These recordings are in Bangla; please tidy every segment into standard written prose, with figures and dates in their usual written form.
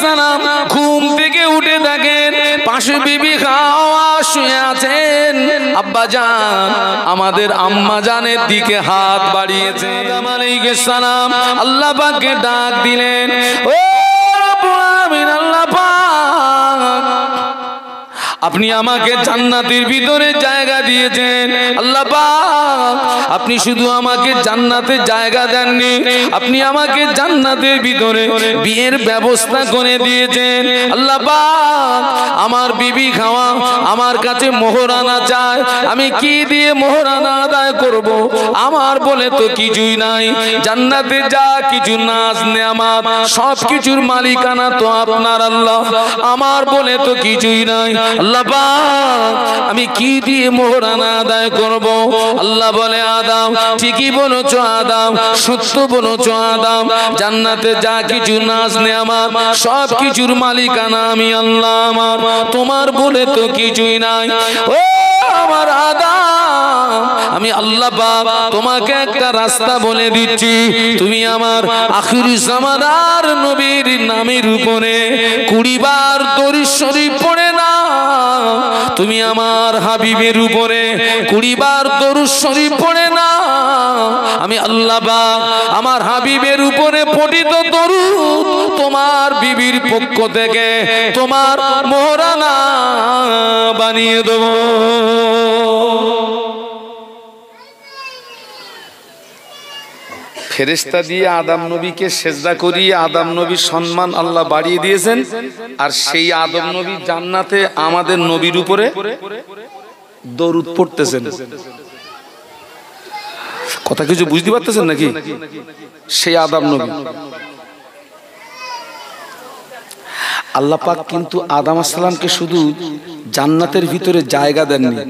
সালাম ঘুম থেকে উঠে দেখেন পাশে বিবি হাওয়া শুয়ে আছেন। আব্বা জান আমাদের আম্মা জানের দিকে হাত বাড়িয়েছে। আদম আলাইহিস সালাম আল্লাহ পাককে ডাক দিলেন, ও রব্বুল আলামিন, আল্লাহ পাক আপনি আমাকে জান্নাতের ভিতরে জায়গা দিয়েছেন। আল্লাহ পাক আপনি শুধু আমাকে জান্নাতে জায়গা দেননি, আপনি আমাকে জান্নাতের ভিতরে বিয়ের ব্যবস্থা করে দিয়েছেন। আল্লাহ পাক আমার বিবি খাওয়া আমার কাছে মোহরানা চায়, আমি কি দিয়ে মোহরানা আদায় করব? আমার বলে তো কিছুই নাই। জান্নাতে যা কিছু নাজ নেয়ামত সব কিছুর মালিকানা তো আপনার আল্লাহ, আমার বলে তো কিছুই নাই। আল্লাহ পাক আমি কি দিয়ে মোহরানা আদায় করব? আল্লাহ বলে, আদম ঠিকই বলেছো আদম, সত্য বলেছো আদম, জান্নাতে যা কিছু নাজ নেয়ামত সব কিছুর মালিকানা আমি আল্লাহ, আমার তোমার বলে তো কিছুই নাই। ও আমার আদম, আমি আল্লাহ পাক তোমাকে একটা রাস্তা বলে দিচ্ছি, তুমি আমার আখিরি জামানার নবীর নামের উপরে 20 বার দরুদ শরীফ পড়ে না, তুমি আমার হাবিবের উপরে 20 বার দরুদ শরীফ পড়ে না, আমি আল্লাহ পাক আমার হাবিবের উপরে পঠিত দরুদ তোমার বিবির পক্ষ থেকে তোমার মোহরানা বানিয়ে দেব। ফেরেশতা দিয়ে আদম নবীকে সেজদা করিয়ে আদম নবীর সম্মান আল্লাহ বাড়িয়ে দিয়েছেন। আর সেই আদম নবী জান্নাতে আমাদের নবীর উপরে দরুদ পড়তেছেন। কথা কিছু বুঝতে পারতেছেন নাকি? সেই আদম নবী আল্লাহ পাক কিন্তু আদম আলাইহিস সালামকে শুধু জান্নাতের ভিতরে জায়গা দেননি,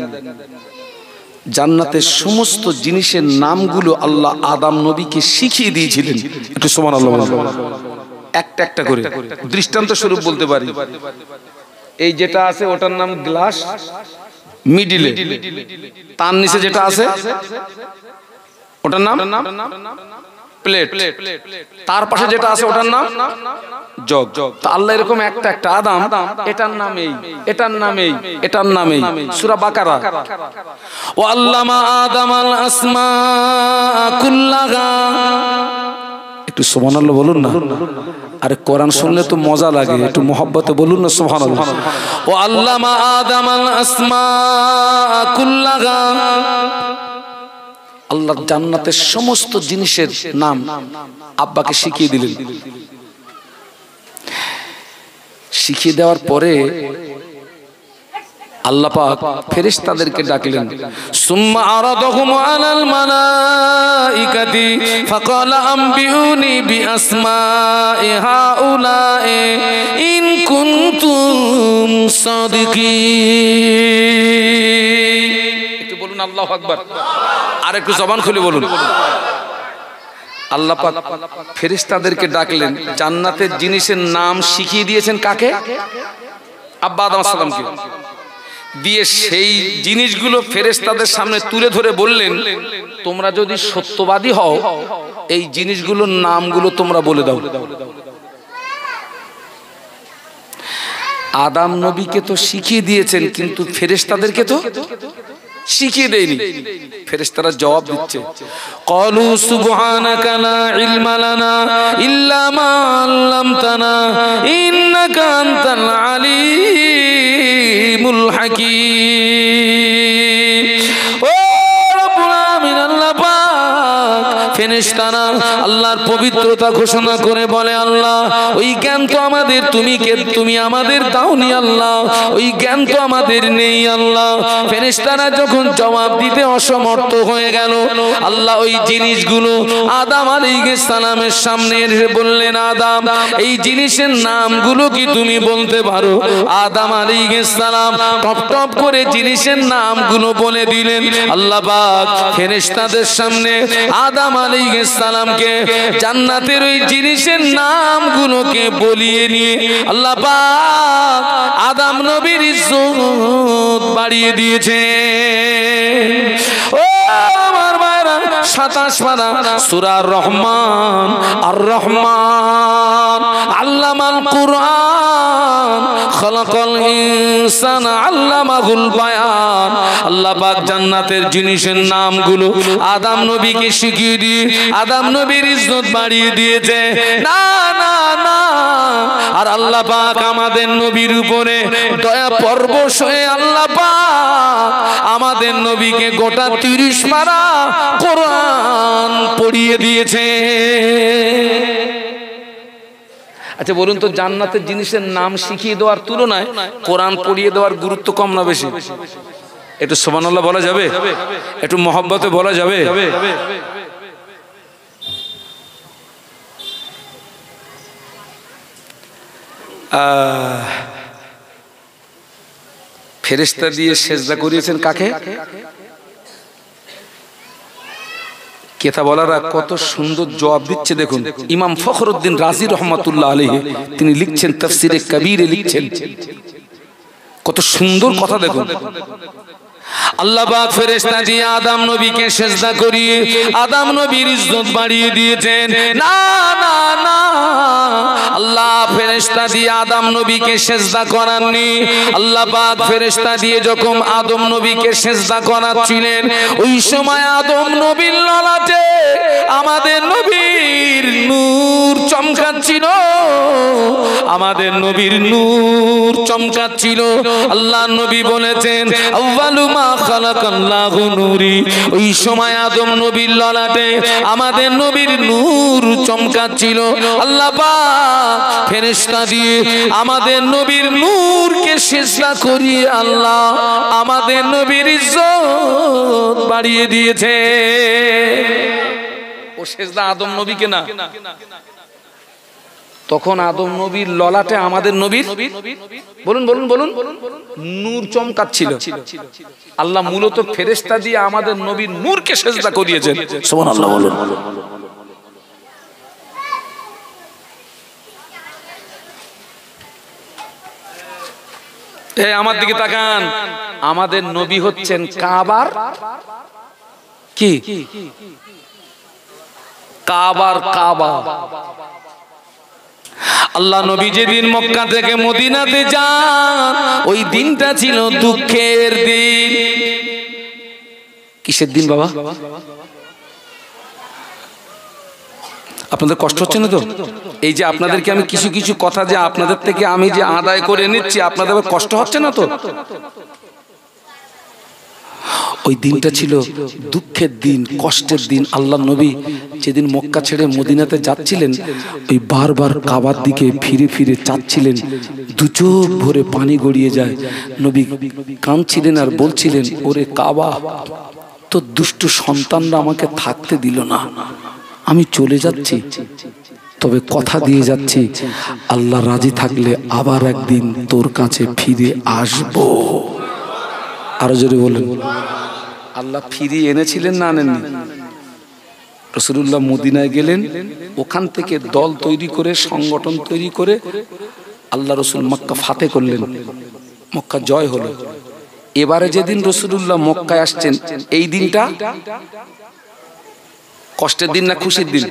জান্নাতের সমস্ত জিনিসের নামগুলো আল্লাহ আদম নবীকে শিখিয়ে দিয়েছিলেন। একটু সুবহানাল্লাহ বলুন। একটা একটা করে দৃষ্টান্ত স্বরূপ বলতে পারি। এই যেটা আছে ওটার নাম গ্লাস, মিডিলে তার নিচে যেটা আছে ওটার নাম প্লেট, তার পাশে যেটা আছে ওটার নাম জগ। তো আল্লাহ এরকম একটা একটা আদম এটার নাম এই, এটার নাম এই, এটার নাম এই। সূরা বাকারা, ও আল্লামা আদামাল আসমা কুল্লাহা। একটু সুবহানাল্লাহ বলুন না। আরে কোরআন শুনলে তো মজা লাগে, একটু মহব্বতে বলুন না সুবহানাল্লাহ। ও আল্লামা আদামাল আসমা কুল্লাহা, আল্লাহ জান্নাতের সমস্ত জিনিসের নাম আব্বাকে শিখিয়ে দিলেন। শিখিয়ে দেওয়ার পরে আল্লাহ পাক ফেরেশতাদেরকে ডাকলেন, সুম্মা আরাদাহুম আলাল মালাইকাতি ফাকালা আম্বিউনি বিআসমাই হাউলাই ইন কুনতুম সাদিকিন। একটু বলুন আল্লাহু আকবার। আর একটু জবান খুলে বলুন। আল্লাহ পাক ফেরেশতাদেরকে ডাকলেন, জান্নাতের জিনিসের নাম শিখিয়ে দিয়েছেন কাকে? আব্বা আদম আলাইহিস সালামকে দিয়ে সেই জিনিসগুলো ফেরেশতাদের সামনে তুলে ধরে বললেন, তোমরা যদি সত্যবাদী হও এই জিনিসগুলোর নামগুলো তোমরা বলে দাও। আদম নবীকে তো শিখিয়ে দিয়েছেন, কিন্তু ফেরেশতাদেরকে তো শিখিয়ে দেয়নি। ফেরেশতারা জবাব দিচ্ছে, ক্বালু সুবহানাকা লা ইলমা লানা ইল্লা মা আল্লামতানা ইন্নাকা আনতাল আলিমুল হাকীম। ও রব্বুল আলামিন, আল্লাহ পাক ফেরেশতারা আল্লাহর পবিত্রতা ঘোষণা করে বলে, আল্লাহ ওই জ্ঞান তো আমাদের তুমি আমাদের দাওনি আল্লাহ, ওই জ্ঞান তো আমাদের নেই আল্লাহ। ফেরেশতারা যখন জবাব দিতে অসমর্থ হয়ে গেল, আল্লাহ ওই জিনিসগুলো আদম আলাইহিস সালামের সামনে এসে বললেন, আদম এই জিনিসের নামগুলো কি তুমি বলতে পারো? আদম আলাইহিস সালাম টপ টপ করে জিনিসের নামগুলো বলে দিলেন। আল্লাহ পাক ফেরেশতাদের সামনে আদম আলাইহিস সালামকে জান্নাতের ওই জিনিসের নামগুলোকে বলিয়ে নিয়ে আল্লাহ পাক আদম নবীর ইজ্জত বাড়িয়ে দিয়েছে। ও আমার ভাইরা, 27 পারা সূরা রহমান আর রহমান আল্লামাল কুরআন খালাকাল ইনসানা আল্লামাহুল বায়ান। আল্লাহ পাক জান্নাতের জিনিসের নামগুলো আদম নবীকে শিখিয়ে দিয়ে আদম নবীর ইজ্জত বাড়িয়ে দিয়েছে। না না না, আর আল্লাহ পাক আমাদের নবীর উপরে দয়া পরবশ হয়ে আল্লাহ পাক আমাদের নবীকে গোটা 30 পারা কোরআন পড়িয়ে দিয়েছে। আচ্ছা বলুন তো, জান্নাতের জিনিসের নাম শিখিয়ে দেওয়ার তুলনায় কোরআন পড়িয়ে দেওয়ার গুরুত্ব কম না বেশি? একটু সুবহানাল্লাহ বলা যাবে? একটু মহব্বতে বলা যাবে? ফেরেশতা দিয়ে সেজদা করিয়েছেন কাকে? কেতাবলারা কত সুন্দর জবাব দিচ্ছে দেখুন। ইমাম ফখরুদ্দিন রাজি রহমাতুল্লাহ আলাইহি তিনি লিখছেন, তাফসিরে কবিরে লিখছেন, কত সুন্দর কথা দেখুন। আল্লাহ পাক ফেরেশতা দিয়ে আদম নবীকে সেজদা করিয়ে আদম নবীর ইজ্জত বাড়িয়ে দিয়েছেন। না না না, আল্লাহ ফেরেশতা দিয়ে আদম নবীকে সেজদা করাননি। আল্লাহ পাক ফেরেশতা দিয়ে যখন আদম নবীকে সেজদা করাচ্ছিলেন, ওই সময় আদম নবীর ললাটে আমাদের নবীর নূর চমকাচ্ছিল, আমাদের নবীর নূর চমকাচ্ছিল। আল্লাহ নবী বলেছেন, আউয়ালু মা খালাকাল্লাহু নূরি। ওই সময় আদম নবীর ললাটে আমাদের নবীর নূর চমকাচ্ছিল। আল্লাহ পাক ফেরেশতা দিয়ে আমাদের নবীর নূরকে সিজদা করিয়ে আল্লাহ আমাদের নবীর ইজ্জত বাড়িয়ে দিয়েছে। ও সিজদা আদম নবীকে না, তখন আদম নবীর ললাটে আমাদের নবীর বলুন বলুন বলুন নূর চমকাচ্ছিল। আল্লাহ মূলত ফেরেশতা দিয়ে আমাদের নবীর নূরকে সিজদা করিয়েছেন। সুবহানাল্লাহ বলুন। এই আমার দিকে তাকান, আমাদের নবী হচ্ছেন কাবার কি? কাবার কাবা। আল্লাহ নবী যেদিন মক্কা থেকে মদিনাতে যান, ওই দিনটা ছিল দুঃখের দিন। কিসের দিন বাবা? আপনাদের কষ্ট হচ্ছে না তো? এই যে আপনাদেরকে আমি কিছু কিছু কথা যে আপনাদের থেকে আমি যে আদায় করে নিচ্ছি, আপনাদের কষ্ট হচ্ছে না তো? ওই দিনটা ছিল দুঃখের দিন, কষ্টের দিন। আল্লাহ নবী যেদিন মক্কা ছেড়ে মদিনাতে যাচ্ছিলেন, ওই বারবার কাবার দিকে ফিরে ফিরে চাচ্ছিলেন, দু চোখ ভরে পানি গড়িয়ে যায়। নবী কাঁদছিলেন আর বলছিলেন, ওরে কাবা, তো দুষ্ট সন্তানরা আমাকে থাকতে দিল না, আমি চলে যাচ্ছি, তবে কথা দিয়ে যাচ্ছি, আল্লাহ রাজি থাকলে আবার একদিন তোর কাছে ফিরে আসবো। আরো জোরে বলেন। আল্লাহ ফিরিয়ে এনেছিলেন না আনেননি? রাসূলুল্লাহ মদিনায় গেলেন, ওখান থেকে দল তৈরি করে, সংগঠন তৈরি করে আল্লাহ রসুল মক্কা ফাতে করলেন, মক্কা জয় হলো। এবারে যেদিন রাসূলুল্লাহ মক্কায় আসছেন, এই দিনটা কষ্টের দিন না খুশির দিন?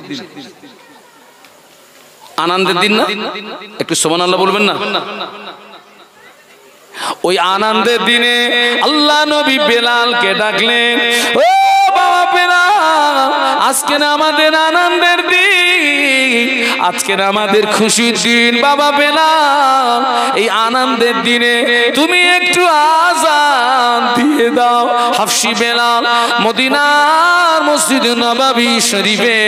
আনন্দের দিন না? একটু সুবহানাল্লাহ বলবেন না? ওই আনন্দের দিনে আল্লাহ নবী বেলালকে ডাকলেন, ও বাবা বেলাল, আজকের আমাদের আনন্দের দিন, আজকের আমাদের খুশির দিন। বাবা বেলাল, এই আনন্দের দিনে তুমি একটু আযান দিয়ে দাও। হাফসি বেলাল মদিনার মসজিদে নববী শরীফে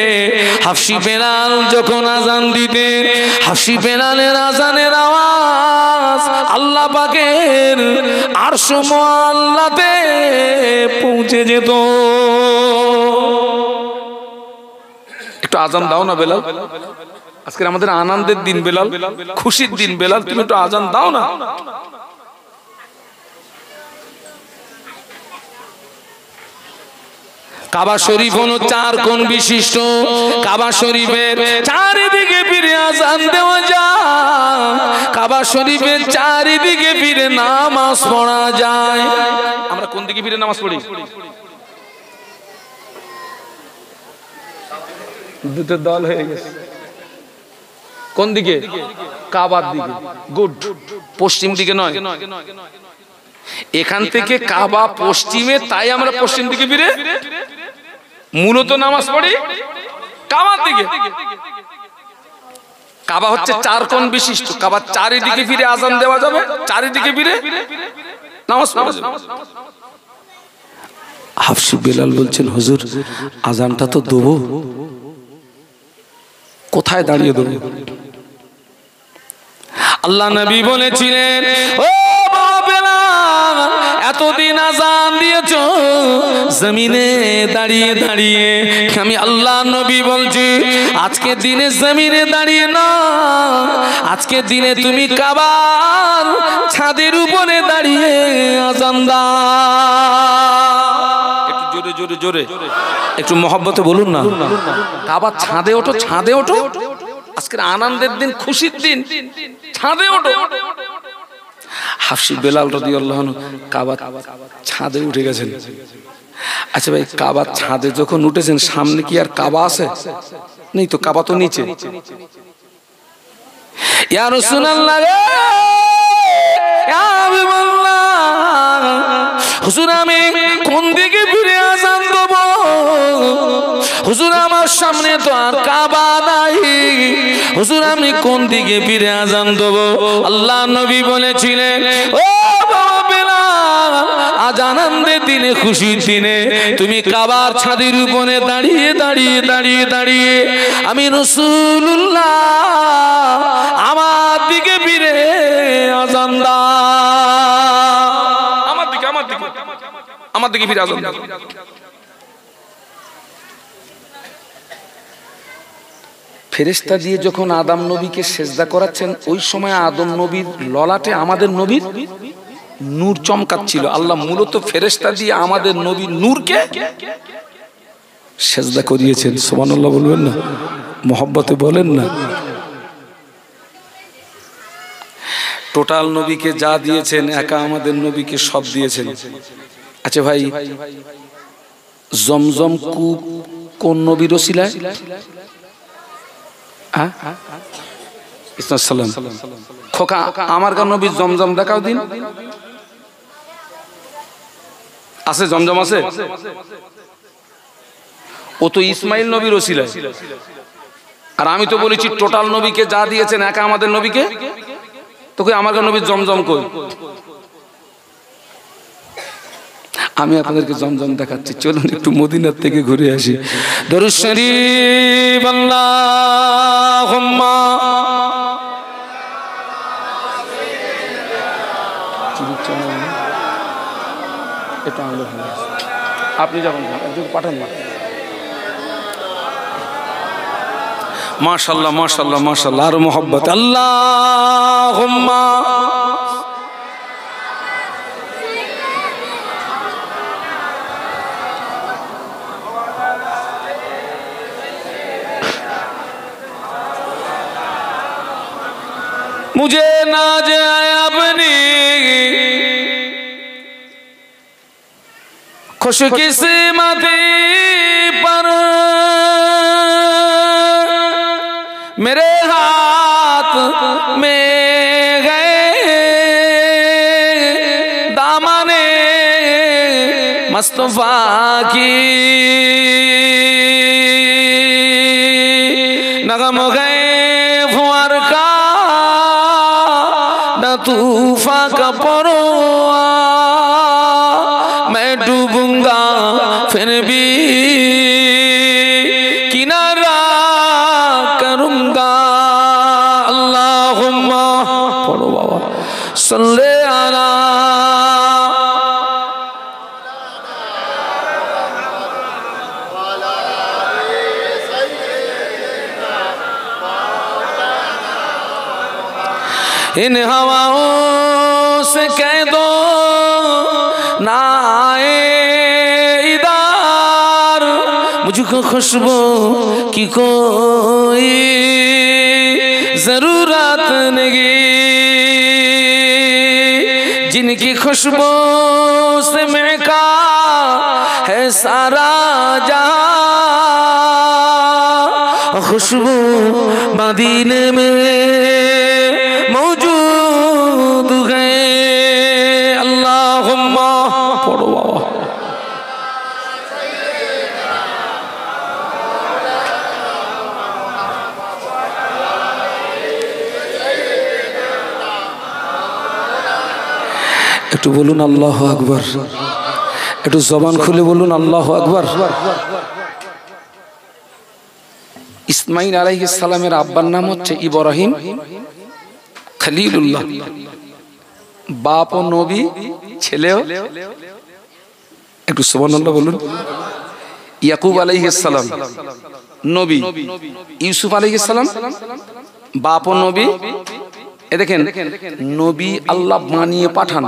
হাফসি বেলাল যখন আযান দিতেন, হাফসি বেলালের আযানের আওয়াজ আল্লাহ পাকের আরশ মুআল্লাতে পৌঁছে যেত। একটু আযান দাও না বেলাল, আজকে আমাদের আনন্দের দিন বেলাল, খুশির দিন বেলাল, তুমি একটু আযান দাও না। কাবা শরীফ হলো 4 কোণ বিশিষ্ট। কাবা শরীফের চারিদিকে ফিরে আযান দেওয়া যায়, কাবা শরীফের চারিদিকে ফিরে নামাজ পড়া যায়। আমরা কোন দিকে ফিরে নামাজ পড়ি? দুটো দল হয়ে গেছে। কোন দিকে? কাবার দিকে। গুড, পশ্চিম দিকে নয়। এখান থেকে কাবা পশ্চিমে, তাই আমরা পশ্চিম দিকে ফিরে মূলত নামাজ পড়ি কাবার দিকে। কাবা হচ্ছে 4 কোণ বিশিষ্ট। কাবার চারিদিকে ফিরে আজান দেওয়া যাবে, চারিদিকে ফিরে নামাজ পড়া যাবে। হাফসি বেলাল বলছেন, হুজুর আজানটা তো দেবো, কোথায় দাঁড়িয়ে দেবো? আল্লাহ নবী বলেছিলেন, ও বেলাল, এতদিন আজান দিয়েছ জমিনে দাঁড়িয়ে দাঁড়িয়ে। আমি আল্লাহ নবী বলছি, আজকে দিনে জমিনে দাঁড়িয়ে না, আজকে দিনে তুমি কাবার ছাদের উপরে দাঁড়িয়ে আজান দাও। একটু জোরে জোরে জোরে, একটু মহব্বতে বলুন না। কাবার ছাদে ওঠো, ছাদে ওঠো। আজকের আনন্দের দিন, খুশির দিন, ছাদে ওঠো। হাফসি বেলাল রাদিয়াল্লাহু আনহু কাবার ছাদে উঠে গেছেন। আচ্ছা ভাই, কাবার ছাদে যখন উঠেছেন, সামনে কি আর কাবা আছে? নেই তো, কাবা তো নিচে। ইয়া রাসূলুল্লাহ রে, ইয়া হাবিবাল্লাহ, হুজুর আমি কোন দিকে ফিরে আজান দেব? হুজুর আমার সামনে তো আর কাবা নাই, হুজুর আমি কোন দিকে ফিরে আজান দেব? আল্লাহ নবী বলেছিলেন, ও বেলাল, আজ আনন্দের দিনে, খুশির দিনে তুমি কাবার ছাদের উপরে দাঁড়িয়ে দাঁড়িয়ে দাঁড়িয়ে দাঁড়িয়ে আমি রাসূলুল্লাহ আমার দিকে ফিরে আজান দাও। আমার দিকে, আমার দিকে, আমার দিকে ফিরে আজান দাও। ফেরেশতা দিয়ে যখন আদম নবীকে সেজদা করাচ্ছেন, ওই সময় আদম নবীর ললাটে আমাদের নবীর নূর চমকাচ্ছিল। আল্লাহ মূলত ফেরেশতা দিয়ে আমাদের নবীর নূরকে সেজদা করিয়েছেন। সুবহানাল্লাহ বলবেন না? মহব্বতে বলেন না? টোটাল নবীকে যা দিয়েছেন, একা আমাদের নবীকে সব দিয়েছেন। আচ্ছা ভাই, জমজম কূপ কোন নবীর ওসিলায়? খোকা, আমার কাছে নবীর জমজম দেখাও দিন। আছে জমজম? আছে। ও তো ইসমাইল নবীর ওসিলায়। আর আমি তো বলেছি টোটাল নবীকে যা দিয়েছেন, একা আমাদের নবীকে। তো কই আমার কাছে নবীর জমজম কই? আমি আপনাদেরকে জমজম দেখাচ্ছি, চলুন একটু মদিনার থেকে ঘুরে আসি। দরুদ শরীফ আল্লাহুম্মা। এটা আলো ভালো, আপনি যখন একজন পাঠান না। মাশাআল্লাহ মাশাআল্লাহ মাশাআল্লাহ, আর মোহাব্বত। আল্লাহুম্মা मुझे ना जाए अपनी खुशकिस्मती पर, मेरे हाथ में गए दामने मुस्तफा की, नगम गए फुआर का तूफा का परोआ, मैं डूबूंगा फिर भी किनारा करूंगा। अल्लाहुम्मा पढ़ो बाबा, सल्ले अला इन हवाओं से कह दो ना आए इधर, मुझको खुशबू की कोई जरूरत नहीं, जिनकी खुशबू से महका है सारा जहां, खुशबू मदीने में मौजूद है। अल्लाहुम्मा पढ़ो बाबा। একটু বলুন আল্লাহু আকবার, একটু জবান খুলে বলুন আল্লাহু আকবার। ইসমাঈল আলাইহিস সালামের আব্বার নাম হচ্ছে ইব্রাহিম খলিলুল্লাহ, বাপ ও নবী, ছেলেও, একটু সুবহানাল্লাহ বলুন। ইয়াকুব আলাইহিস সালাম নবী, ইউসুফ আলাইহিস সালাম বাপ ও নবী। এ দেখেন, নবী আল্লাহ বানিয়ে পাঠান।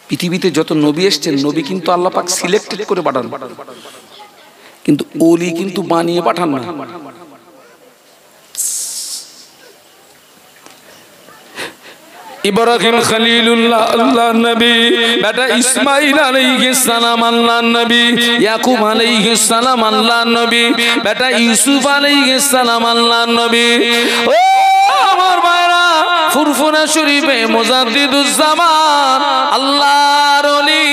পৃথিবীতে যত নবী এসেছেন, নবী কিন্তু আল্লাহ পাক সিলেক্টেড করে পাঠান, কিন্তু ওলি কিন্তু বানিয়ে পাঠান না। ইব্রাহিম খলিলুল্লাহ আল্লাহ নবী, বেটা ইসমাঈল আলাইহিস সালাম আল্লাহ নবী, ইয়াকুব আলাইহিস সালাম আল্লাহ নবী, বেটা ইউসুফ আলাইহিস সালাম আল্লাহ নবী। ও আমার ভাইরা, ফুরফুরা শরীফে মুজাদ্দিদুজ্জামান আল্লাহর ওলি,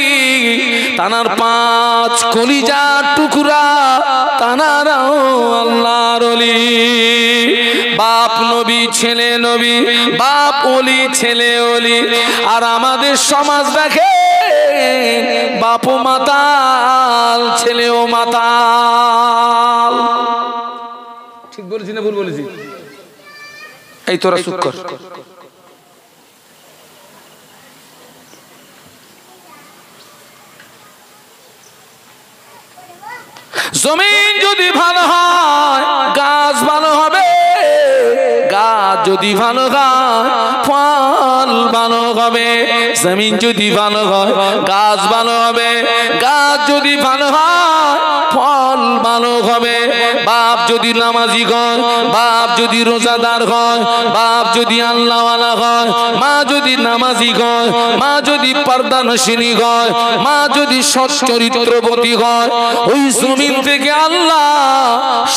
তানার 5 কলিজার টুকরা, তানারাও আল্লাহর ওলি। বাপ নবী, ছেলে নবী, বাপ ওলি, ছেলে ওলি। আর আমাদের সমাজ দেখে বাপও মাতাল, ছেলেও মাতাল। ঠিক বলেছি না ভুল বলেছি? এই তোরা চুপ কর। জমিন যদি ভালো হয়, গাছ ভালো হবে। গাছ যদি ভালো হয়, ফল ভালো হবে। জমিন যদি ভালো হয়, গাছ ভালো হবে। গাছ যদি ভালো হয়, ফল ভালো হবে। বাপ যদি নামাজি হয়, বাপ যদি রোজাদার হয়, বাপ যদি আল্লাহওয়ালা হয়, মা যদি নামাজি হয়, মা যদি পর্দানশীলী হয়, মা যদি সৎ চরিত্রবতী হয়, ওই জমিন থেকে আল্লাহ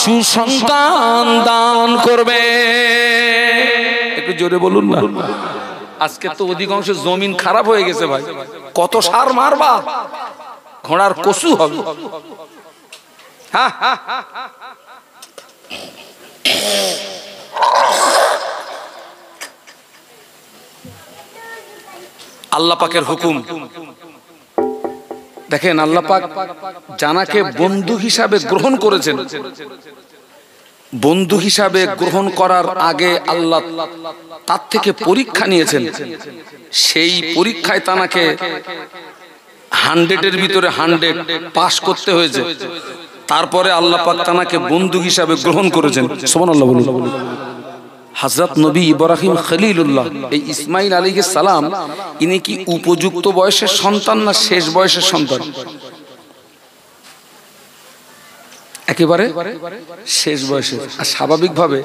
সুসন্তান দান করবে। একটু জোরে বলুন না। আজকে তো অধিকাংশ জমিন খারাপ হয়ে গেছে ভাই। কত সার মারবা, ঘোড়ার কসু হবে। আল্লাহ পাকের হুকুম দেখেন, আল্লাহ পাক জানাকে বন্ধু হিসাবে গ্রহণ করেছেন। বন্ধু হিসাবে গ্রহণ করার আগে আল্লাহ তার থেকে পরীক্ষা নিয়েছেন। সেই পরীক্ষায় তানাকে 100-এর ভিতরে 100 পাস করতে হয়েছে। তারপরে আল্লাহ পাক তানাকে বন্ধু হিসাবে গ্রহণ করেছেন। সুবহানাল্লাহ বলুন। হযরত নবী ইব্রাহিম খলিলুল্লাহ, এই ইসমাঈল আলাইহিস সালাম, ইনি কি উপযুক্ত বয়সের সন্তান না শেষ বয়সের সন্তান? একেবারে শেষ বয়সের। আর স্বাভাবিকভাবে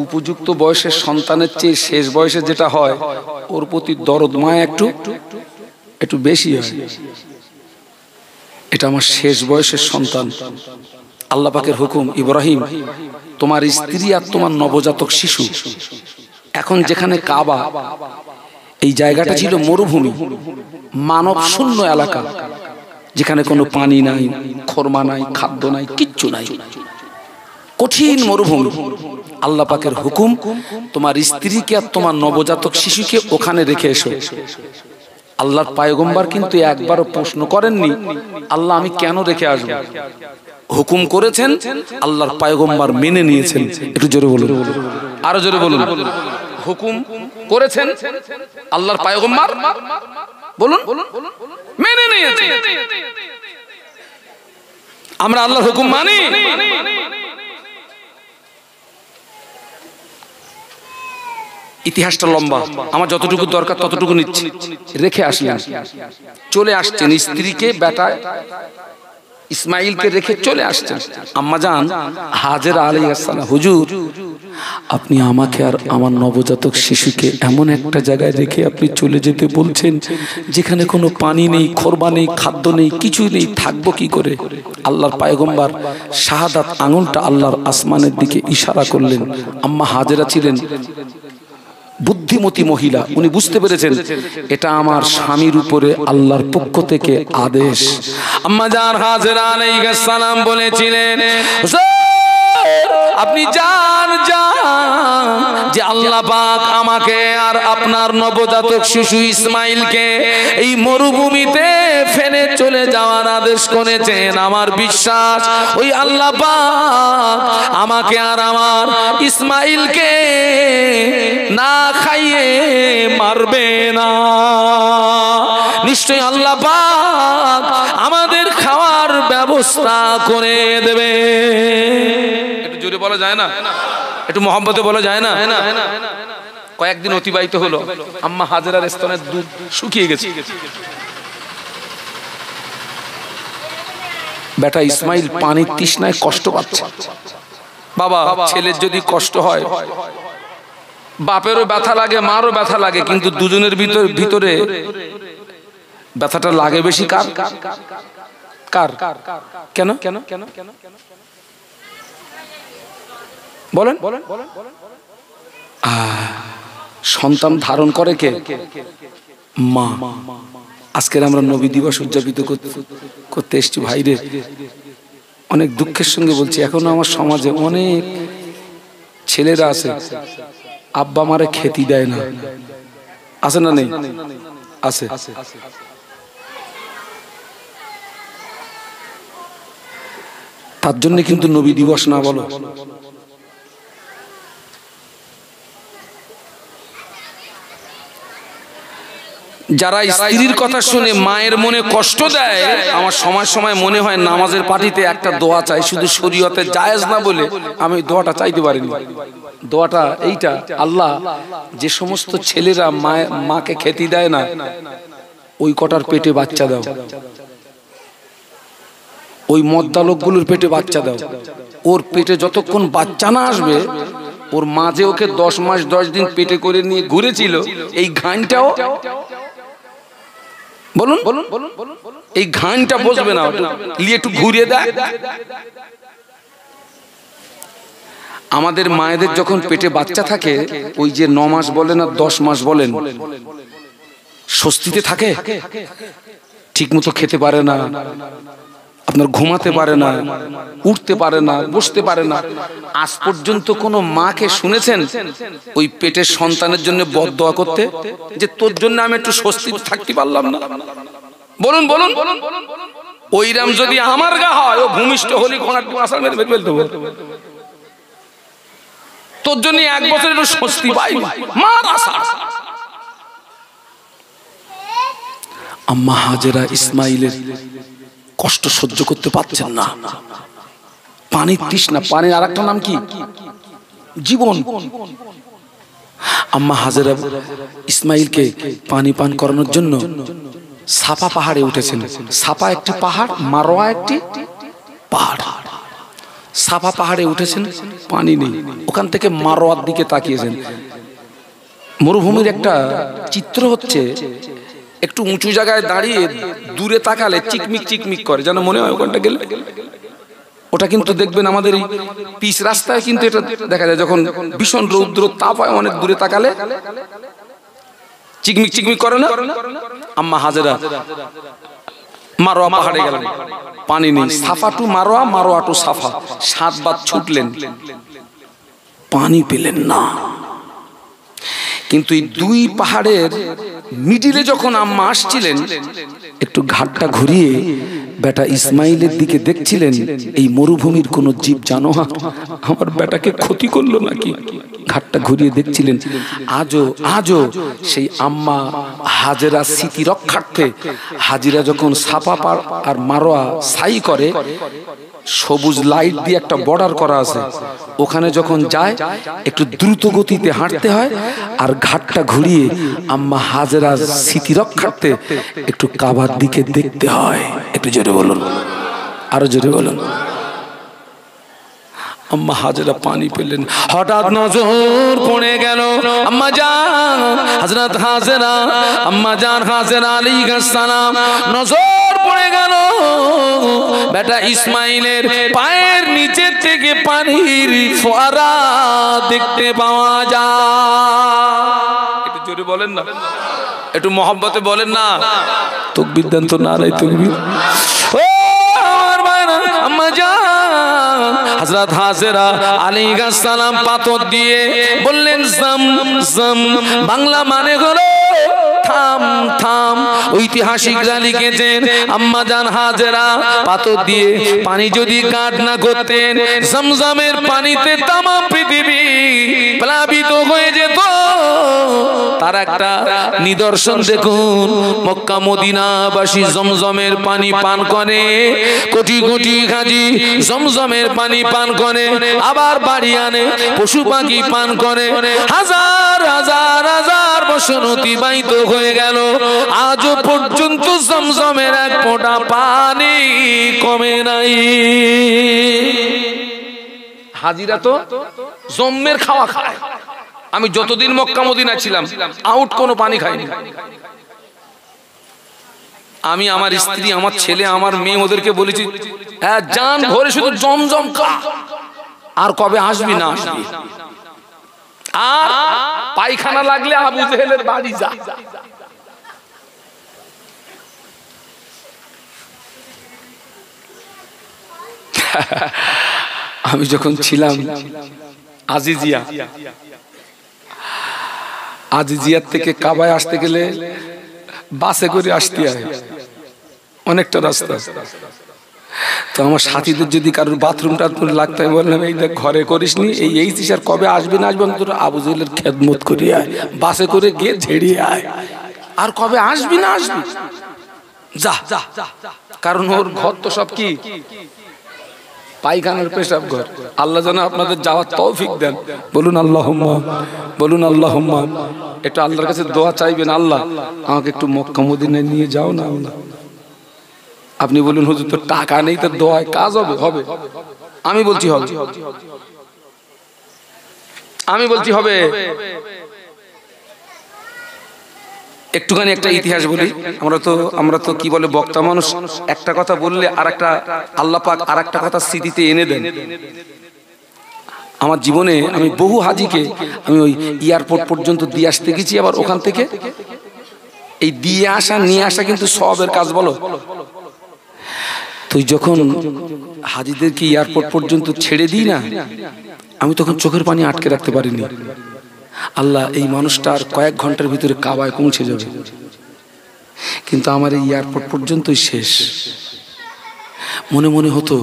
উপযুক্ত বয়সের সন্তানের চেয়ে শেষ বয়সে যেটা হয়, ওর প্রতি দরদ মায়া একটু বেশি হয়। এটা আমার শেষ বয়সের সন্তান। আল্লাহ পাকের হুকুম, ইব্রাহিম তোমার স্ত্রী আর তোমার নবজাতক শিশু, এখন যেখানে কাবা, এই জায়গাটা ছিল মরুভূমি, মানব শূন্য এলাকা, যেখানে কোনো পানি নাই, খরমা নাই, খাদ্য নাই, কিচ্ছু নাই, কঠিন মরুভূমি। আল্লাহ পাকের হুকুম, তোমার স্ত্রীকে আর তোমার নবজাতক শিশুকে ওখানে রেখে এসো। আল্লাহর পয়গম্বর কিন্তু একবারও প্রশ্ন করেননি আল্লাহ আমি কেন রেখে আসবো। হুকুম করেছেন, আল্লাহর পয়গম্বর মেনে নিয়েছেন। একটু জোরে বলুন, আরো জোরে বলুন। হুকুম করেছেন, আল্লাহর পয়গম্বর বলুন মেনে নিয়েছেন। আমরা আল্লাহর হুকুম মানি। ইতিহাসটা লম্বা, আমার যতটুকু দরকার ততটুকু নিচ্ছি। রেখে আসলেন, চলে আসছেন, স্ত্রীকে বেটা ইসমাইলকে রেখে চলে আসছেন। আম্মাজান হাজেরা আলাইহিস সালাম, হুজুর আপনি আমাকে আর আমার নবজাতক শিশুকে এমন একটা জায়গায় রেখে আপনি চলে যেতে বলছেন যেখানে কোনো পানি নেই, খোরবা নেই, খাদ্য নেই, কিছুই নেই, থাকবো কি করে? আল্লাহর পয়গম্বর শাহাদাত আঙুলটা আল্লাহর আসমানের দিকে ইশারা করলেন। আম্মা হাজেরা ছিলেন বুদ্ধিমতী মহিলা, উনি বুঝতে পেরেছেন এটা আমার স্বামীর উপরে আল্লাহর পক্ষ থেকে আদেশ। আম্মা জান হাজেরা আলাইহিস সালাম বলেছিলেন, আপনি যান যান, যে আল্লাহ পাক আমাকে আর আপনার নবজাতক শিশু ইসমাইলকে এই মরুভূমিতে ফেলে চলে যাওয়ার আদেশ করেছেন। আমার বিশ্বাস ওই আল্লাহ পাক আমাকে আর আমার ইসমাইলকে না খাইয়ে মারবে না। নিশ্চয়ই আল্লাহ পাক আমাদের খাওয়ার ব্যবস্থা করে দেবে। একটু জোরে বলা যায় না? একটু মহব্বতে বলা যায় না? কয়েকদিন অতিবাহিত হলো, আম্মা হাজেরার স্তনের দুধ শুকিয়ে গেছে। বেটা ইসমাইল পানির তৃষ্ণায় কষ্ট পাচ্ছে। বাবা, ছেলের যদি কষ্ট হয়, বাপেরও ব্যথা লাগে, মারও ব্যথা লাগে, কিন্তু দুজনের ভিতরে ব্যথাটা লাগে বেশি কার? কার? কেন? বলেন। সন্তান ধারণ করে কে? মা। আজকের আমরা নবী দিবস উদযাপিত করতে এসছি ভাইরে, অনেক দুঃখের সঙ্গে বলছি, এখনো আমার সমাজে অনেক ছেলেরা আছে আব্বা মারে খেতে দেয় না। আছে না নেই? আছে। তার জন্য কিন্তু নবী দিবস না বলো। যারা স্ত্রীর কথা শুনে মায়ের মনে কষ্ট দেয়, আমার সময় সময় মনে হয় নামাজের পাটিতে একটা দোয়া চাই, শুধু শরীয়তে জায়েজ না বলে আমি দোয়াটা চাইতে পারিনি। দোয়াটা এইটা, আল্লাহ যে সমস্ত ছেলেরা মাকে খেতে দেয় না, ওই কটার পেটে বাচ্চা দাও, ওই মদ্দা লোকগুলোর পেটে বাচ্চা দাও। ওর পেটে যতক্ষণ বাচ্চা না আসবে, ওর মা যে ওকে 10 মাস 10 দিন পেটে করে নিয়ে ঘুরেছিল, এই ঘানটাও বলুন, এই ঘানটা বসবে না, নিয়ে একটু ঘুরিয়ে দেয়। আমাদের মায়েদের যখন পেটে বাচ্চা থাকে, ওই যে 9 মাস বলেন আর 10 মাস বলেন, স্বস্তিতে থাকে, ঠিক মতো খেতে পারে না, আপনার ঘুমাতে পারে না, উঠতে পারে না, বসতে পারে না। আজ পর্যন্ত কোন মাকে শুনেছেন ওই পেটের সন্তানের জন্য বদদোয়া করতে, যে তোর জন্য আমি একটু স্বস্তিতে থাকতে পারলাম না? বলুন। ওইরাম যদি আমার গা হয়, ও ভূমিষ্ঠ হলি ঘোড়ার আসার মেরে ফেলতে হবে। তোর জন্য 1 বছর একটু স্বস্তি পাই, মার আশা। আম্মা হাজেরা ইসমাইলের কষ্ট সহ্য করতে পারছেন না। পানির তৃষ্ণা, পানির আরেকটা নাম কি? জীবন। আম্মা হাজেরা ইসমাইলকে পানি পান করানোর জন্য সাফা পাহাড়ে উঠেছেন। সাফা একটি পাহাড়, মারোয়া একটি পাহাড়। সাফা পাহাড়ে উঠেছেন, পানি নেই, ওখান থেকে মারোয়ার দিকে তাকিয়েছেন। মরুভূমির একটা চিত্র হচ্ছে, একটু উঁচু জায়গায় দাঁড়িয়ে দূরে তাকালে চিকমিক চিকমিক করে, যেন মনে হয় ওখানটা গেলে। ওটা কিন্তু দেখবেন আমাদের এই পিচ রাস্তায় কিন্তু এটা দেখা যায়, যখন ভীষণ রৌদ্র তাপ হয়, অনেক দূরে তাকালে চিকমিক চিকমিক করে না? আম্মা হাজেরা মারোয়া পাহাড়ে গেলেন, পানি নেই। সাফা টু মারোয়া, মারোয়া টু সাফা, 7 বার ছুটলেন, পানি পেলেন না। কিন্তু এই 2 পাহাড়ের মিডিলে যখন আম্মা আসছিলেন, একটু ঘাটটা ঘুরিয়ে বেটা ইসমাইলের দিকে দেখছিলেন, এই মরুভূমির কোন জীব জানোয়ার আমার বেটাকে ক্ষতি করলো নাকি। ঘাটটা ঘুরিয়ে দেখছিলেন। আজও সেই আম্মা হাজেরা স্মৃতি রক্ষার্থে, হাজিরা যখন সাফা আর মারোয়া সাই করে, সবুজ লাইট দিয়ে একটা বর্ডার করা আছে, ওখানে যখন যায় একটু দ্রুত গতিতে হাঁটতে হয়, আর ঘাটটা ঘুরিয়ে আম্মা হাজেরা স্মৃতি রক্ষার্থে একটু কাবার দিকে দেখতে হয়। একটু জোরে বলুন, আরো জোরে বলুন। আম্মা হাজেরা পানি পেলেন, হঠাৎ নজর পড়ে গেল আম্মা জান হযরত হাজেরা, আম্মা জান হাজেরা আলাইহিস সালাম, নজর পড়ে গেল বেটা ইসমাইলের পায়ের নিচে থেকে পানির ফোয়ারা দেখতে পাওয়া যায়। একটু জোরে বলেন না, একটু মহব্বতে বলেন না, তাকবীর দেন তো, নারে তাকবীর। ও আমার ভাইরা, আম্মা জান হযরত হাজেরা আলাইহিস সালাম পাথর দিয়ে বললেন জম জম, বাংলা মানে হলো থাম থাম। ঐতিহাসিকরা লিখেছেন আম্মা জান হাজেরা পাথর দিয়ে পানি যদি কাট না করতেন, জমজমের পানিতে তামাম পৃথিবী প্লাবিত হয়ে যেত। তার একটা নিদর্শন দেখুন, মক্কা মদিনাবাসী জমজমের পানি পান করে, কোটি কোটি হাজি জমজমের পানি পান করে, আবার বাড়ি আনে, পশু পাখি পান করে, হাজার হাজার হাজার বছর অতিবাহিত হয়ে গেল, আজও পর্যন্ত জমজমের এক ফোঁটা পানি কমে নাই। হাজিরা তো জম্মের খাওয়া খায়। আমি যতদিন মক্কা মদিনা ছিলাম আউট কোনো পানি খাইনি। আমি আমার স্ত্রী, আমার ছেলে, আমার মেয়ে ওদেরকে বলেছি হ্যাঁ জান ভরে শুধু জমজম খা, আর কবে আসবি না আসবি, আর পায়খানা লাগলে আবু জেহেলের বাড়ি যা। আমি যখন ছিলাম আজিজিয়ার থেকে কাবায় আসতে গেলে বাসে করে আসতে হয়, অনেকটা রাস্তা। তো আমার সাথীদের যদি কারোর বাথরুম টাথরুম লাগতো, আমি বললাম এই দেখ ঘরে করিসনি, এই স্যার কবে আসবে না আসবে, তোর আবু জেহেলের খেদমত করিয়ে আয়, বাসে করে গিয়ে ঝেড়িয়ে আয়, আর কবে আসবি না আসবি যা। কারণ ওর ঘর তো সব কি পায়খানার পেশাব ঘর। আল্লাহ যেন আপনাদের যাওয়ার তৌফিক দেন, বলুন আল্লাহুম্মা, বলুন আল্লাহুম্মা। একটু আল্লাহর কাছে দোয়া চাইবেন, আল্লাহ আমাকে একটু মক্কা মদিনায় নিয়ে যাও না। আপনি বলুন হুজুর তো টাকা নেই, তো দোয়ায় কাজ হবে? হবে, আমি বলছি হবে, আমি বলছি হবে। একটুখানি একটা ইতিহাস বলি। আমরা তো কি বলে বক্তা মানুষ, একটা কথা বললে আর একটা আল্লাহ পাক আর একটা কথা স্মৃতিতে এনে দেন। আমার জীবনে আমি বহু হাজিকে আমি ওই এয়ারপোর্ট পর্যন্ত দিয়ে আসতে গেছি, আবার ওখান থেকে এই দিয়ে আসা নিয়ে আসা কিন্তু সবের কাজ বলো। তো যখন হাজিদেরকে এয়ারপোর্ট পর্যন্ত ছেড়ে দিই না, আমি তখন চোখের পানি আটকে রাখতে পারিনি। আল্লাহ এই মানুষটার কয়েক ঘন্টার ভিতরে কাবায় পৌঁছে যাবে, কিন্তু আমার এই এয়ারপোর্ট পর্যন্তই শেষ। মনে মনে হতো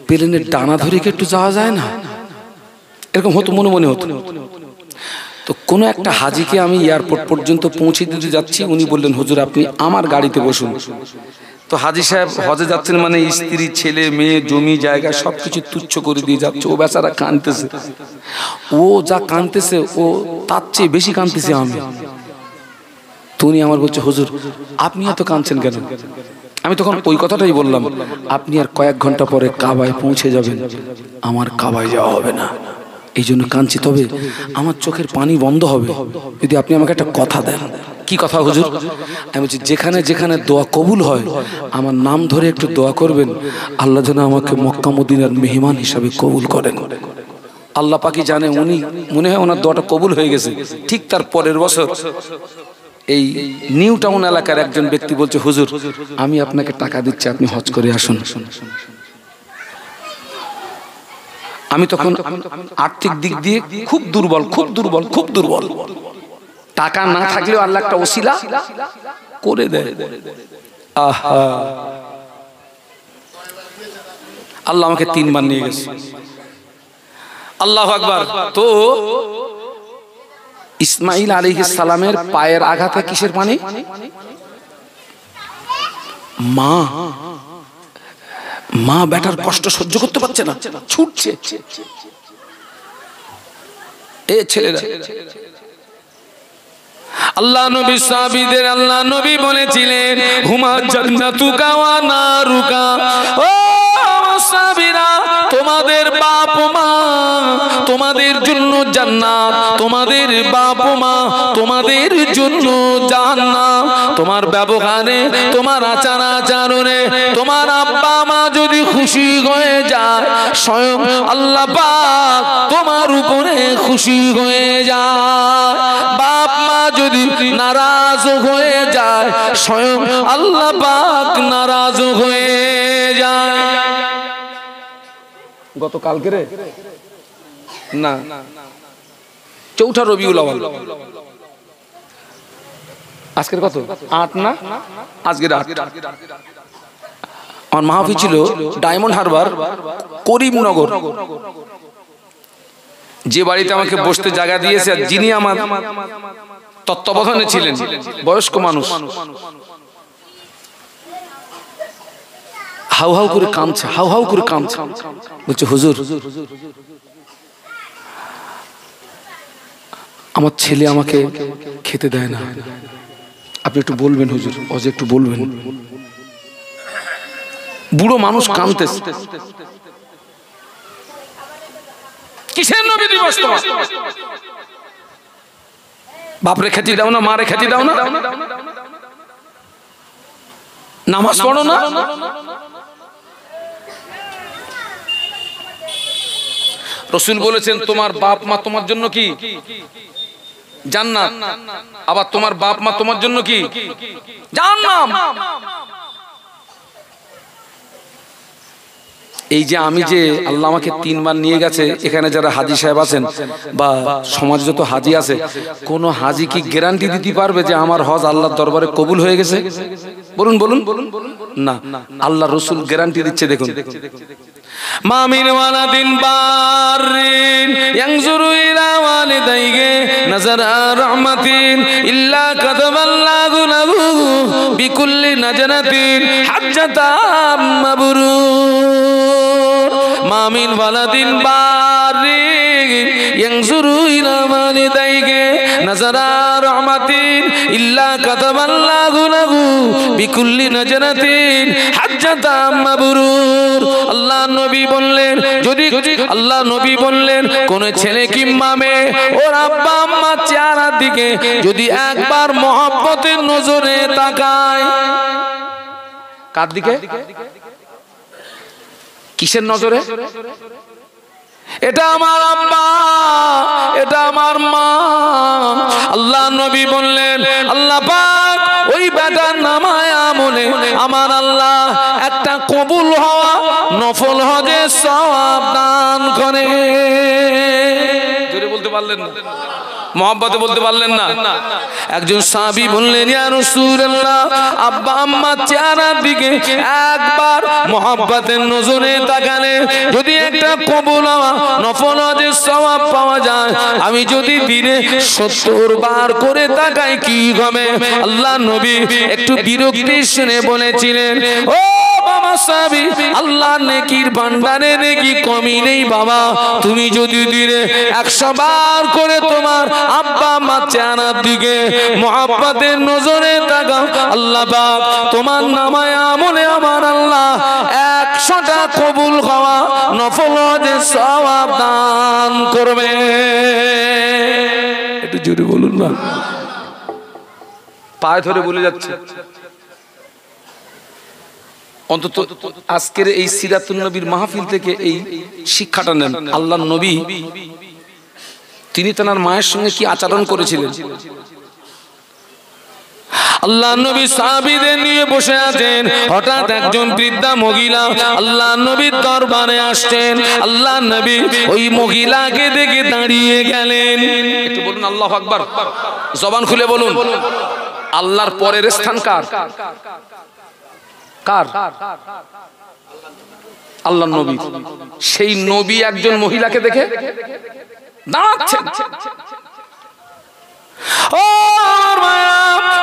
প্লেনের ডানা ধরে কি একটু যাওয়া যায় না, এরকম হতো, মনে মনে হতো। তো কোনো একটা হাজিকে আমি এয়ারপোর্ট পর্যন্ত পৌঁছে দিতে যাচ্ছি, উনি বললেন হুজুর আপনি আমার গাড়িতে বসুন। তো হাজি সাহেব হজে যাচ্ছেন মানে স্ত্রী ছেলে মেয়ে জমি জায়গা সবকিছু তুচ্ছ করে দিয়ে যাচ্ছে, ও বেচারা কাঁদতেছে, ও যা কাঁদতেছে ও তার চেয়ে বেশি কাঁদতেছে আমি। তো উনি আমার বলছে হুজুর আপনি এত কাঁদছেন কেন? আমি তখন ওই কথাটাই বললাম, আপনি আর কয়েক ঘন্টা পরে কাবায় পৌঁছে যাবেন, আমার কাবায় যাওয়া হবে না, এই জন্য কাঁদছি। তবে আমার চোখের পানি বন্ধ হবে যদি আপনি আমাকে একটা কথা দেন। কি কথা হুজুর? আমি বলছি যেখানে যেখানে দোয়া কবুল হয় আমার নাম ধরে একটু দোয়া করবেন, আল্লাহ যেন আমাকে মক্কা মদিনার মেহমান হিসাবে কবুল করেন। আল্লাহ পাকই জানে, উনি মনে হয় ওনার দোয়াটা কবুল হয়ে গেছে। ঠিক তার পরের বছর এই নিউ টাউন এলাকার একজন ব্যক্তি বলছে হুজুর আমি আপনাকে টাকা দিচ্ছি, আপনি হজ করে আসুন। আমি তখন আর্থিক দিক দিয়ে খুব দুর্বল, খুব দুর্বল, খুব দুর্বল। টাকা না থাকলেও আল্লাহ একটা ওসিলা করে দেয়। আহা, আল্লাহ আমাকে 3 বার নিয়ে গেছে। আল্লাহু আকবার। তো ইসমাইল আলাইহিস সালামের পায়ের আঘাতে কিসের পানি? মা বেটার কষ্ট সহ্য করতে পারছে না, ছুটছে। এ ছেলেরা আল্লাহ নবী সাহাবীদের আল্লাহ নবী বলেছিলেন হুমা জান্নাতুকা ওয়া নারুকা, ও সাহাবীরা তোমার তোমাদের বাপ মা তোমাদের জন্য জান্নাত, তোমাদের বাপ মা তোমাদের জন্য জাহান্নাম। তোমার ব্যবহারে, তোমার আচার আচরণে তোমার আব্বা মা যদি খুশি হয়ে যায়, স্বয়ং আল্লাহ পাক তোমার উপরে খুশি হয়ে যায়। বাপ মা যদি নারাজ হয়ে যায়, স্বয়ং আল্লাহ পাক নারাজ হয়ে যায়। গতকালকে রে না, চৌঠা রবিউল আউয়াল, আজকের কত 8 না, আজকের 8। আমার মাহফিল ছিল ডায়মন্ড হারবার করিমনগর। যে বাড়িতে আমাকে বসতে জায়গা দিয়েছে, আর যিনি আমার তত্ত্বাবধানে ছিলেন বয়স্ক মানুষ, হাউ হাউ করে কাঁদছে, হাউ হাউ করে কাঁদছে। বলছে হুজুর, আমার ছেলে আমাকে খেতে দেয় না, আপনি একটু বলবেন হুজুর, অজে একটু বলবেন। বুড়ো মানুষ কাঁদতেছে। কিসের নবী দিবস তোমার? বাপরে খেতে দাও না, মারে খেতে দাও না, নামাজ পড়ো না। রাসূল বলেছেন তোমার বাপ মা তোমার জন্য কি জান্নাত, আবার তোমার বাপ মা তোমার জন্য কি জাহান্নাম। এই যে আমি যে আল্লাহ আমাকে 3 বার নিয়ে গেছে, এখানে যারা হাজী সাহেব আছেন বা সমাজে যত হাজী আছে, কোন হাজী কি গ্যারান্টি দিতে পারবে যে আমার হজ আল্লাহর দরবারে কবুল হয়ে গেছে? বলুন বলুন না, আল্লাহ রাসূল গ্যারান্টি দিচ্ছে। দেখুন, মা মিন ওয়ালাদিন বারিন ইয়ানজুরু ইলা ওয়ালিদাইহি নাযারা রাহমাতিন ইল্লা কাতাবাল্লাহু লাহু বিকুল্লি নাজরাতিন হাজ্জাতাম মাবরুর। মা মিন ওয়ালাদিন বারিন ইয়ানজুরু ইলা ওয়ালিদাইহি নাযারা রাহমাতিন ইল্লা কাতাবাল্লাহু লাহু বিকুল্লি নাজরাতিন হাজ্জাতাম মাবরুর। আল্লাহ নবী বললেন, যদি আল্লাহ নবী বললেন কোন ছেলে কিংবা মেয়ে ওর আব্বা আম্মার চেহারার দিকে যদি একবার মহব্বতের নজরে তাকায়, কার দিকে? কিসের নজরে? এটা আমার আব্বা, এটা আমার মা। আল্লাহ নবী বললেন, আল্লাহ পাক ওই বেটার নামায় আমলে আমার আল্লাহ একটা কবুল হওয়া নফল হজের সওয়াব দান করে। জোরে বলতে পারলেন না, মহব্বতে বলতে পারলেন না। একজন সাহাবী বললেন, ইয়া রাসূলুল্লাহ, আব্বা আম্মার চেহারার দিকে একবার মহব্বতের নজরে তাকালে যদি একটা কবুল হওয়া নফল হজের সওয়াব পাওয়া যায়, আমি যদি দিনে 70 বার করে তাকাই কি হবে? আল্লাহ নবী একটু বিরক্তি শুনে বলেছিলেন, ও বাবা সাহাবী, আল্লাহর নেকির ভান্ডারে নেকি কমি নেই বাবা। তুমি যদি দিনে 100 বার করে তোমার আব্বা আম্মার চেহারার দিকে মহব্বতের নজরে তাকাও, আল্লাহ পাক তোমার নামায় আমলে আমার আল্লাহ 100টা কবুল হওয়া নফল হজের সওয়াব দান করবে। একটু জোরে বলুন না, পায়ে ধরে বলে যাচ্ছে। অন্তত আজকের এই সিরাতুন নবীর মাহফিল থেকে এই শিক্ষাটা নেন। আল্লাহর নবী তিনি তার মায়ের সঙ্গে কি আচরণ করেছিলেন। আল্লাহ নবী সাহাবীদের নিয়ে বসে আছেন, হঠাৎ একজন বৃদ্ধা মহিলা আল্লাহ নবীর দরবারে আসছেন। আল্লাহ নবী ওই মহিলাকে দেখে দাঁড়িয়ে গেলেন। একটু বলুন আল্লাহু আকবার, জবান খুলে বলুন। আল্লাহর পরের স্থান কার? কার? আল্লাহর নবী। সেই নবী একজন মহিলাকে দেখে দাঁড়াচ্ছেন। ও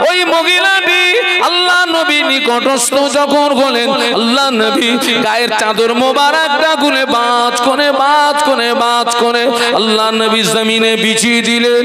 ওই মহিলাটি আল্লাহ নবী নিকটস্থ যখন হলেন, আল্লাহ নবী গায়ের চাদর মোবারকটা খুলে বাজ করে আল্লাহ নবী জমিনে বিছিয়ে দিলেন।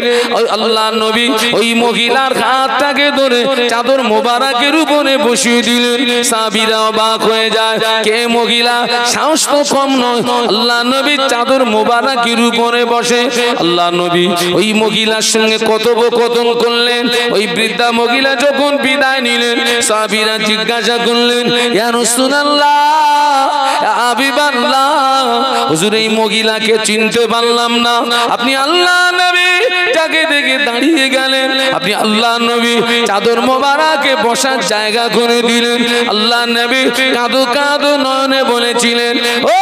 আল্লাহ নবী ওই মহিলার হাতটাকে ধরে চাদর মোবারকের উপরে বসিয়ে দিলেন। সাহাবীরা অবাক হয়ে যায়, কে মহিলা, সাহস তো কম নয়। আল্লাহ নবী চাদর মোবারকের উপরে বসে আল্লাহ নবী ওই মহিলার সঙ্গে কথোপকথন করলেন। ওই বৃদ্ধা মহিলা যখন বিদায় নিলেন, সাহাবীরা জিজ্ঞাসা করলেন, ইয়া রাসূলুল্লাহ, ইয়া হাবিবাল্লাহ, হুজুর এই মহিলাকে চিনতে পারলাম না। আপনি আল্লাহ নবী যাকে দেখে দাঁড়িয়ে গেলেন, আপনি আল্লাহ নবী চাদর মোবারকে বসার জায়গা করে দিলেন। আল্লাহ নবী কাঁদো কাঁদো নয়নে বলেছিলেন, ও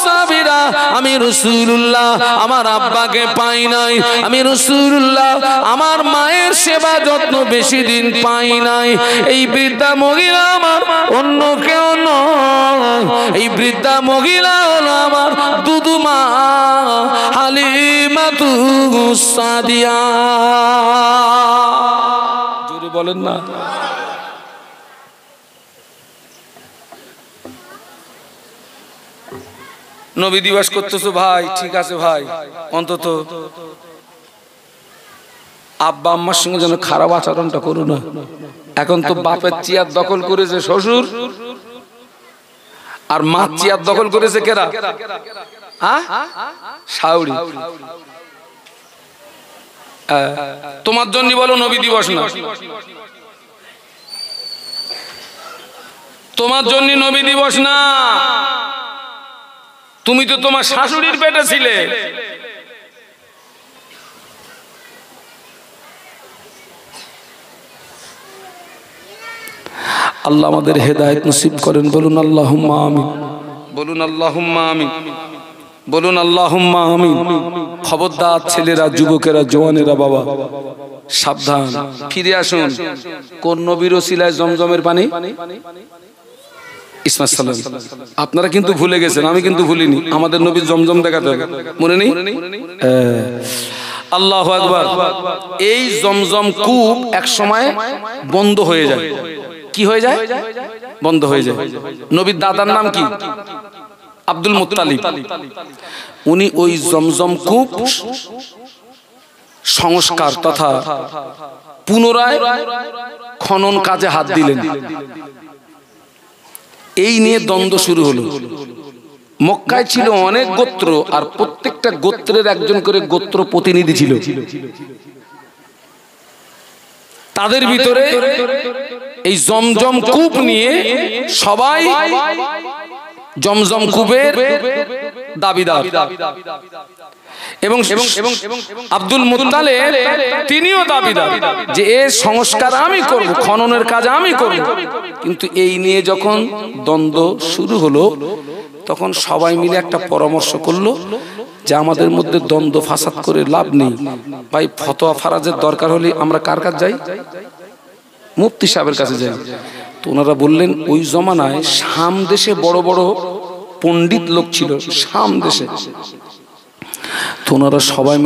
সাহাবীরা, আমি রাসূলুল্লাহ আমার আব্বাকে পাই নাই, আমি রাসূলুল্লাহ আমার মায়ের সেবা যত্ন বেশি দিন পাই নাই। এই বৃদ্ধা মহিলা আমার অন্য কেউ নয়, এই বৃদ্ধা মহিলা হলো আমার দুদুমা হালিমাতুস সাদিয়া। জোরে বলেন না। নবী দিবস করতেছো ভাই, ঠিক আছে ভাই, অন্তত আব্বা আম্মার সঙ্গে যেন খারাপ আচরণটা করো না। এখন তো বাপের চেয়ার দখল করেছে শ্বশুর, আর মা চেয়ার দখল করেছে কেরা? শাউরি। তোমার জন্য বলো নবী দিবস না, তোমার জন্য নবী দিবস না। তুমি তো তোমার শাশুড়ির পেটে ছিলে। আল্লাহ আমাদের হেদায়েত নসিব করেন, বলুন আল্লাহুম্মা আমিন, বলুন আল্লাহুম্মা আমিন, বলুন আল্লাহুম্মা আমিন। খবরদার ছেলেরা, যুবকেরা, জওয়ানেরা, বাবা সাবধান, ফিরে আসুন। কোন নবীর ওসিলায় জমজমের পানি? ইসমাইল সালাম। আপনারা কিন্তু ভুলে গেছেন, আমি কিন্তু ভুলিনি। আমাদের নবীর জমজম দেখাতে হবে, মনে নেই? আল্লাহু আকবার। এই জমজম কূপ এক সময় বন্ধ হয়ে যায়। কি হয়ে যায়? বন্ধ হয়ে যায়। নবীর দাদার নাম কি? Abdul Muttalib. উনি ওই জমজম কূপ সংস্কার তথা পুনরায় খনন কাজে হাত দিলেন। এই নিয়ে দ্বন্দ্ব শুরু হলো। মক্কায় ছিল অনেক গোত্র, আর প্রত্যেকটা গোত্রের একজন করে গোত্র প্রতিনিধি ছিল। তাদের ভিতরে এই জমজম কূপ নিয়ে সবাই জমজম কূপের দাবিদার। এবং আব্দুল মুত্তালিব তিনিও দাবিদার যে এর সংস্কার আমি করব, খননের কাজ আমি করব। কিন্তু এই নিয়ে যখন দ্বন্দ্ব শুরু হলো, তখন সবাই মিলে একটা পরামর্শ করলো যে আমাদের মধ্যে দ্বন্দ্ব ফাসাদ করে লাভ নেই ভাই, ফতোয়া ফারাজের দরকার হলে আমরা কার কাছে যাই? মুফতি সাহেবের কাছে যাই। তো ওনারা বললেন, ওই জমানায় শাম দেশে বড় বড় পণ্ডিত লোক ছিল, শাম দেশে। তো ওনারা সবাই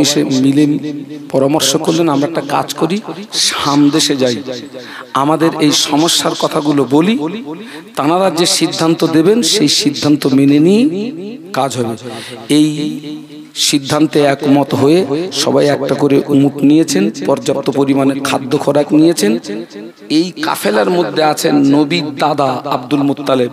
মিলে পরামর্শ করলেন, আমরা একটা কাজ করি, শাম দেশে যাই, আমাদের এই সমস্যার কথাগুলো বলি, তাঁরা যে সিদ্ধান্ত দেবেন সেই সিদ্ধান্ত মেনে নিয়ে কাজ হবে। এই সিদ্ধান্তে একমত হয়ে সবাই একটা করে উট নিয়েছেন, পর্যাপ্ত পরিমাণে খাদ্য খোরাক নিয়েছেন। এই কাফেলার মধ্যে আছেন নবীর দাদা আব্দুল মুত্তালিব।